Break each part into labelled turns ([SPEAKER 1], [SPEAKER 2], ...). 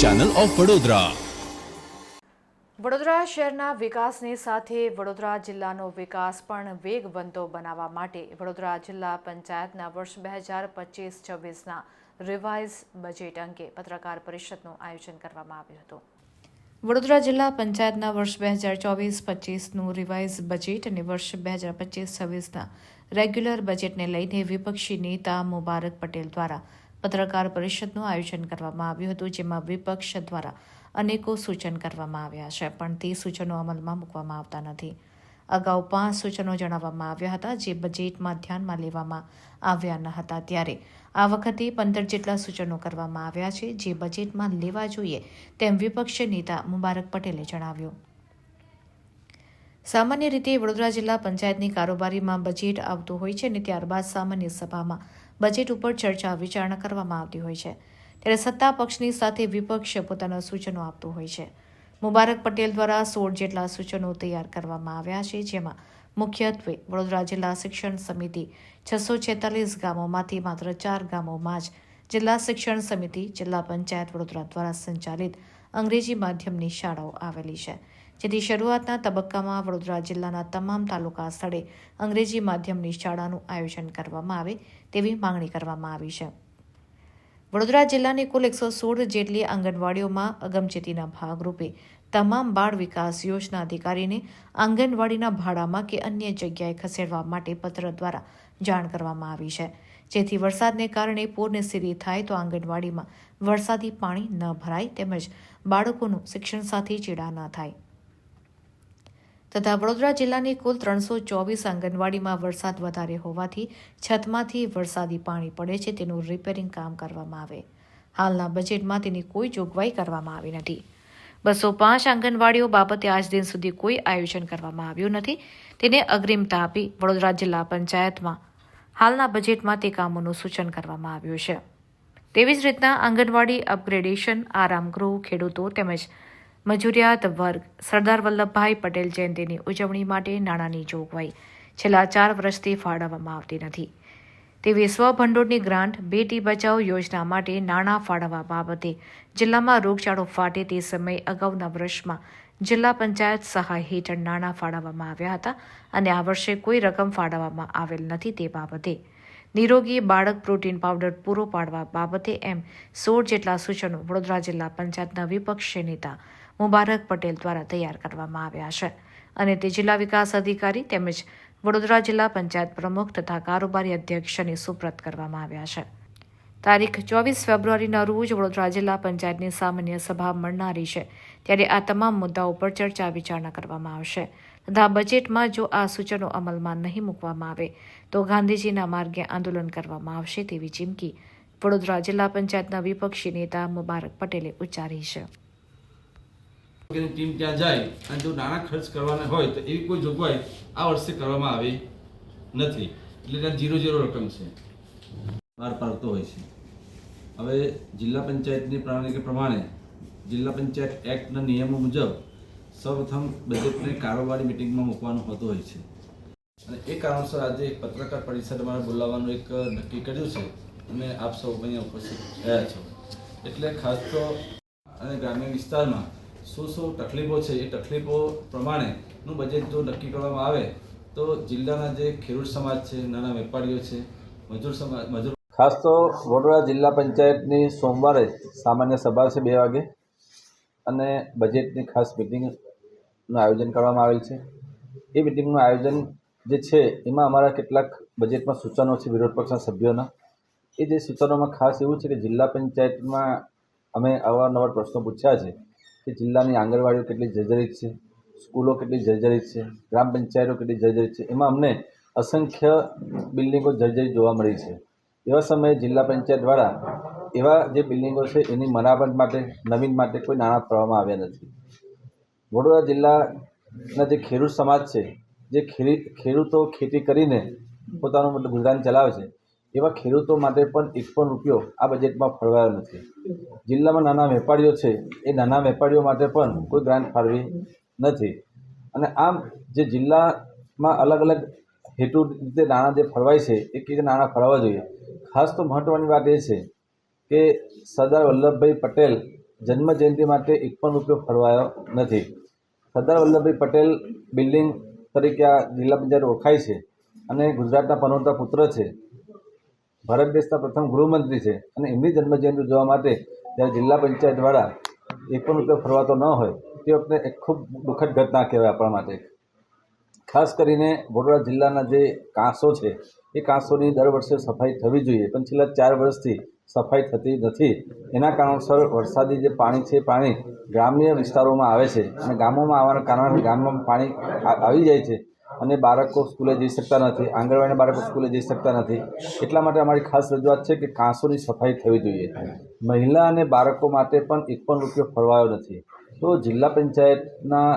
[SPEAKER 1] Channel of Vadodara.
[SPEAKER 2] Vadodara શહેરના વિકાસની સાથે વડોદરા જિલ્લાનો વિકાસ પણ વેગવંતો બનાવવા માટે વડોદરા જિલ્લા પંચાયતના વર્ષ 2025-26ના રિવાઇઝ બજેટ અંગે પત્રકાર પરિષદનું આયોજન કરવામાં આવ્યું હતું। વડોદરા જિલ્લા પંચાયતના વર્ષ 2024-25નું રિવાઇઝ બજેટ અને વર્ષ 2025-26ના રેગ્યુલર બજેટને લઈને વિપક્ષી નેતા મુબારક પટેલ દ્વારા પત્રકાર પરિષદનું આયોજન કરવામાં આવ્યું હતું, જેમાં વિપક્ષ દ્વારા અનેકો સૂચન કરવામાં આવ્યા છે, પણ તે સૂચનો અમલમાં મૂકવામાં આવતા નથી। અગાઉ 5 સૂચનો જણાવવામાં આવ્યા હતા, જે બજેટમાં ધ્યાનમાં લેવામાં આવ્યા ન હતા, ત્યારે આ વખતે 15 જેટલા સૂચનો કરવામાં આવ્યા છે, જે બજેટમાં લેવા જોઈએ તેમ વિપક્ષ નેતા મુબારક પટેલે જણાવ્યું। સામાન્ય રીતે વડોદરા જિલ્લા પંચાયતની કારોબારીમાં બજેટ આવતું હોય છે અને ત્યારબાદ સામાન્ય સભામાં બજેટ ઉપર ચર્ચા વિચારણા કરવામાં આવતી હોય છે, ત્યારે સત્તા પક્ષની સાથે વિપક્ષ પોતાના સૂચનો આપતું હોય છે। મુબારક પટેલ દ્વારા 16 જેટલા સૂચનો તૈયાર કરવામાં આવ્યા છે, જેમાં મુખ્યત્વે વડોદરા જિલ્લા શિક્ષણ સમિતિ 646 ગામોમાંથી માત્ર 4 ગામોમાં જ જિલ્લા શિક્ષણ સમિતિ જિલ્લા પંચાયત વડોદરા દ્વારા સંચાલિત અંગ્રેજી માધ્યમની શાળાઓ આવેલી છે, જેથી શરૂઆતના તબક્કામાં વડોદરા જિલ્લાના તમામ તાલુકા સ્થળે અંગ્રેજી માધ્યમની શાળાનું આયોજન કરવામાં આવે તેવી માંગણી કરવામાં આવી છે। વડોદરા જિલ્લાની કુલ 116 જેટલી આંગણવાડીઓમાં અગમચેતીના ભાગરૂપે તમામ બાળ વિકાસ યોજના અધિકારીને આંગણવાડીના ભાડામાં કે અન્ય જગ્યાએ ખસેડવા માટે પત્ર દ્વારા જાણ કરવામાં આવી છે, જેથી વરસાદને કારણે પૂરની સ્થિતિ થાય તો આંગણવાડીમાં વરસાદી પાણી ન ભરાય તેમજ બાળકોનું શિક્ષણ સાથે ચેડા ન થાય। તથા વડોદરા જિલ્લાની કુલ 324 આંગણવાડીમાં વરસાદ વધારે હોવાથી છતમાંથી વરસાદી પાણી પડે છે, તેનું રિપેરિંગ કામ કરવામાં આવે। હાલના બજેટમાં તેની કોઈ જોગવાઈ કરવામાં આવી નથી। 205 આંગણવાડીઓ બાબતે આજ દિન સુધી કોઈ આયોજન કરવામાં આવ્યું નથી, તેને અગ્રિમતા આપી વડોદરા જિલ્લા પંચાયતમાં હાલના બજેટમાં તે કામોનું સૂચન કરવામાં આવ્યું છે। તેવી જ રીતના આંગણવાડી અપગ્રેડેશન, આરામગૃહ, ખેડૂતો તેમજ મજૂરિયાત વર્ગ, સરદાર વલ્લભભાઈ પટેલ જયંતિની ઉજવણી માટે નાણાંની જોગવાઈ છેલ્લા 4 વર્ષથી ફાળવવામાં આવતી નથી। તેવી સ્વભંડોળની ગ્રાન્ટ, બેટી બચાવો યોજના માટે નાણાં ફાળવવા બાબતે જિલ્લામાં રોગચાળો ફાટે તે સમયે અગાઉના વર્ષમાં જિલ્લા પંચાયત સહાય હેઠળ નાણાં ફાળવવામાં આવ્યા હતા અને આ વર્ષે કોઈ રકમ ફાળવવામાં આવેલ નથી। તે બાબતે નિરોગી બાળક પ્રોટીન પાવડર પૂરો પાડવા બાબતે એમ 16 જેટલા સૂચનો વડોદરા જિલ્લા પંચાયતના વિપક્ષી નેતા મુબારક પટેલ દ્વારા તૈયાર કરવામાં આવ્યા છે અને તે જિલ્લા વિકાસ અધિકારી તેમજ વડોદરા જિલ્લા પંચાયત પ્રમુખ તથા કારોબારી અધ્યક્ષને સુપ્રત કરવામાં આવ્યા છે। તારીખ 24 ફેબ્રુઆરીના રોજ વડોદરા જિલ્લા પંચાયતની સામાન્ય સભા મળનારી છે, ત્યારે આ તમામ મુદ્દાઓ પર ચર્ચા વિચારણા કરવામાં આવશે તથા બજેટમાં જો આ સૂચનો અમલમાં નહીં મૂકવામાં આવે તો ગાંધીજીના માર્ગે આંદોલન કરવામાં આવશે તેવી ચીમકી વડોદરા જિલ્લા પંચાયતના વિપક્ષી નેતા મુબારક પટેલે ઉચ્ચારી છે।
[SPEAKER 3] ટીમ ત્યાં જાય અને જો નાણાં ખર્ચ કરવાના હોય તો એવી કોઈ જોગવાઈ આ વર્ષે કરવામાં આવી નથી, એટલે ત્યાં 0 રકમ છે બહાર પાડતો હોય છે। હવે જિલ્લા પંચાયતની પ્રણાલી પ્રમાણે જિલ્લા પંચાયત એક્ટના નિયમો મુજબ સૌપ્રથમ બજેટને કારોબારી મિટિંગમાં મૂકવાનું હોતું હોય છે અને એ કારણસર આજે એક પત્રકાર પરિષદ અમારે બોલાવવાનું એક નક્કી કર્યું છે અને આપ સૌ અહીંયા ઉપસ્થિત રહ્યા છો। એટલે ખાસ તો અને ગ્રામ્ય વિસ્તારમાં શું તકલીફો છે એ તકલીફો પ્રમાણેનું બજેટ જો નક્કી કરવામાં આવે તો જિલ્લાના જે ખેડૂત સમાજ છે, નાના વેપારીઓ છે, મજૂર ખાસ તો વડોદરા જિલ્લા પંચાયતની સોમવારે સામાન્ય સભા છે 2 વાગે અને બજેટની ખાસ મિટિંગનું આયોજન કરવામાં આવેલ છે। એ મિટિંગનું આયોજન જે છે એમાં અમારા કેટલાક બજેટમાં સૂચનો છે વિરોધ પક્ષના સભ્યોના। એ જે સૂચનોમાં ખાસ એવું છે કે જિલ્લા પંચાયતમાં અમે અવારનવાર પ્રશ્નો પૂછ્યા છે કે જિલ્લાની આંગણવાડીઓ કેટલી જર્જરિત છે, સ્કૂલો કેટલી જર્જરિત છે, ગ્રામ પંચાયતો કેટલી જર્જરિત છે, એમાં અમને અસંખ્ય બિલ્ડિંગો જર્જરિત જોવા મળી છે। એવા સમયે જિલ્લા પંચાયત દ્વારા એવા જે બિલ્ડિંગો છે એની મરામત માટે, નવીન માટે કોઈ નાણાં ફાળવવામાં આવ્યા નથી। વડોદરા જિલ્લાના જે ખેડૂત સમાજ છે, જે ખેડૂતો ખેતી કરીને પોતાનું ગુજરાન ચલાવે છે, એવા ખેડૂતો માટે પણ એક પણ રૂપિયો આ બજેટમાં ફાળવાયો નથી। જિલ્લામાં નાના વેપારીઓ છે એ નાના વેપારીઓ માટે પણ કોઈ ગ્રાન્ટ ફાળવી નથી અને આમ જે જિલ્લામાં અલગ અલગ હેતુ રીતે નાણાં જે ફળવાય છે એ કેવી રીતે નાણાં ફળવવા જોઈએ। ખાસ તો મહત્ત્વની વાત એ છે કે સરદાર વલ્લભભાઈ પટેલ
[SPEAKER 1] જન્મ જયંતિ માટે એક પણ રૂપિયો ફળવાયો નથી. સરદાર વલ્લભભાઈ પટેલ બિલ્ડિંગ તરીકે આ જિલ્લા પંચાયત ઓળખાય છે અને ગુજરાતના પનોતા પુત્ર છે, ભારત દેશના પ્રથમ ગૃહમંત્રી છે અને એમની જન્મજયંતિ ઉજવવા માટે જ્યારે જિલ્લા પંચાયતવાળા એક પણ રૂપિયો ફરવાતો ન હોય તે વખતે એક ખૂબ દુઃખદ ઘટના કહેવાય આપણા માટે. ખાસ કરીને વડોદરા જિલ્લાના જે કાંસો છે એ કાંસોની દર વર્ષે સફાઈ થવી જોઈએ, પણ છેલ્લા 4 વર્ષથી સફાઈ થતી નથી. એના કારણોસર વરસાદી જે પાણી છે એ પાણી ગ્રામ્ય વિસ્તારોમાં આવે છે અને ગામોમાં આવવાના કારણે ગામમાં પાણી આવી જાય છે અને બાળકો સ્કૂલે જઈ શકતા નથી, આંગણવાડીના બાળકો સ્કૂલે જઈ શકતા નથી. એટલા માટે અમારી ખાસ રજૂઆત છે કે કાંસોની સફાઈ થવી જોઈએ. મહિલા અને બાળકો માટે પણ એક પણ રૂપિયો ફળવાયો નથી. તો જિલ્લા પંચાયતના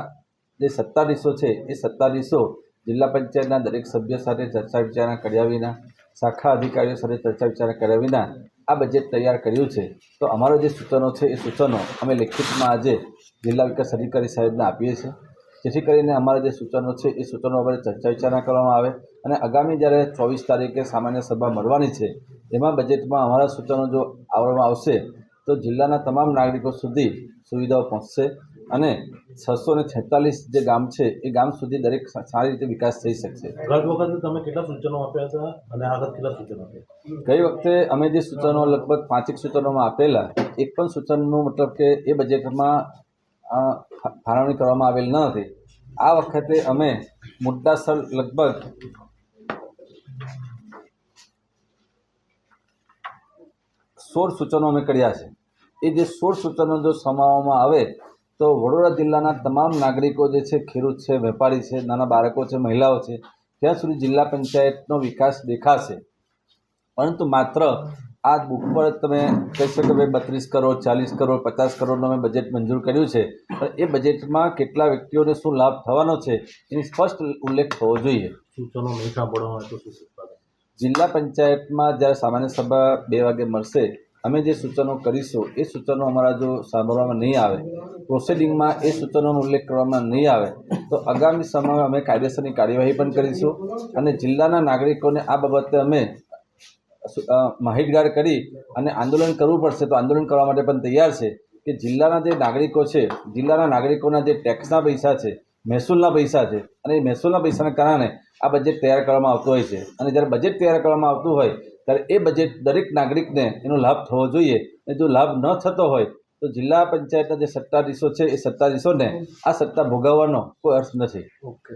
[SPEAKER 1] જે સત્તાધીશો છે એ સત્તાધીશો જિલ્લા પંચાયતના દરેક સભ્ય સાથે ચર્ચા વિચારણા કર્યા વિના, શાખા અધિકારીઓ સાથે ચર્ચા વિચારણા કર્યા વિના આ બજેટ તૈયાર કર્યું છે. તો અમારા જે સૂચનો છે એ સૂચનો અમે લેખિતમાં આજે જિલ્લા વિકાસ અધિકારી સાહેબને આપીએ છીએ, જેથી કરીને અમારા જે સૂચનો છે એ સૂચનો પર ચર્ચા વિચારણા કરવામાં આવે અને આગામી જ્યારે 24 તારીખે સામાન્ય સભા મળવાની છે એમાં બજેટમાં અમારા સૂચનો જો આવવામાં આવશે તો જિલ્લાના તમામ નાગરિકો સુધી સુવિધાઓ પહોંચશે અને 646 જે ગામ છે એ ગામ સુધી દરેક સારી રીતે વિકાસ થઈ શકશે.
[SPEAKER 4] ગત વખતે તમે કેટલા સૂચનો આપ્યા હતા અને આ વખતે કેટલા સૂચનો આપ્યા?
[SPEAKER 1] ગઈ વખતે અમે જે સૂચનો લગભગ 5 સૂચનોમાં આપેલા, એક પણ સૂચનનું મતલબ કે એ બજેટમાં ફાળવણી કરવામાં આવેલ ન હતી. આ વખતે અમે મુદ્દાસર લગભગ 16 સૂચનો અમે કર્યા છે. એ જે 16 સૂચનો જો સમાવવામાં આવે તો વડોદરા જિલ્લાના તમામ નાગરિકો જે છે, ખેડૂત છે, વેપારી છે, નાના બાળકો છે, મહિલાઓ છે, ત્યાં સુધી જિલ્લા પંચાયતનો વિકાસ દેખાશે. પરંતુ માત્ર આ બુક પર તમે કહી શકો કે 32 કરોડ, 40 કરોડ, 50 કરોડનું અમે બજેટ મંજૂર કર્યું છે, પણ એ બજેટમાં કેટલા વ્યક્તિઓને શું લાભ થવાનો છે એની સ્પષ્ટ ઉલ્લેખ થવો જોઈએ.
[SPEAKER 4] સૂચનો નહીં સાંભળવા હોય તો શું શકતા?
[SPEAKER 1] જિલ્લા પંચાયતમાં જ્યારે સામાન્ય સભા 2 વાગે મળશે, અમે જે સૂચનો કરીશું એ સૂચનો અમારા જો સાંભળવામાં નહીં આવે, પ્રોસિડિંગમાં એ સૂચનોનો ઉલ્લેખ કરવામાં નહીં આવે તો આગામી સમયમાં અમે કાયદેસરની કાર્યવાહી પણ કરીશું અને જિલ્લાના નાગરિકોને આ બાબતે અમે માહિતગાર કરી અને આંદોલન કરવું પડશે તો આંદોલન કરવા માટે પણ તૈયાર છે કે જિલ્લાના જે નાગરિકો છે, જિલ્લાના નાગરિકોના જે ટેક્સના પૈસા છે, મહેસૂલના પૈસા છે અને એ મહેસૂલના પૈસાના કારણે આ બજેટ તૈયાર કરવામાં આવતું હોય છે અને જ્યારે બજેટ તૈયાર કરવામાં આવતું હોય ત્યારે એ બજેટ દરેક નાગરિકને એનો લાભ થવો જોઈએ અને જો લાભ ન થતો હોય તો જિલ્લા પંચાયતના જે સત્તાધીશો છે એ સત્તાધીશોને આ સત્તા ભોગવવાનો કોઈ અર્થ નથી.
[SPEAKER 4] ઓકે.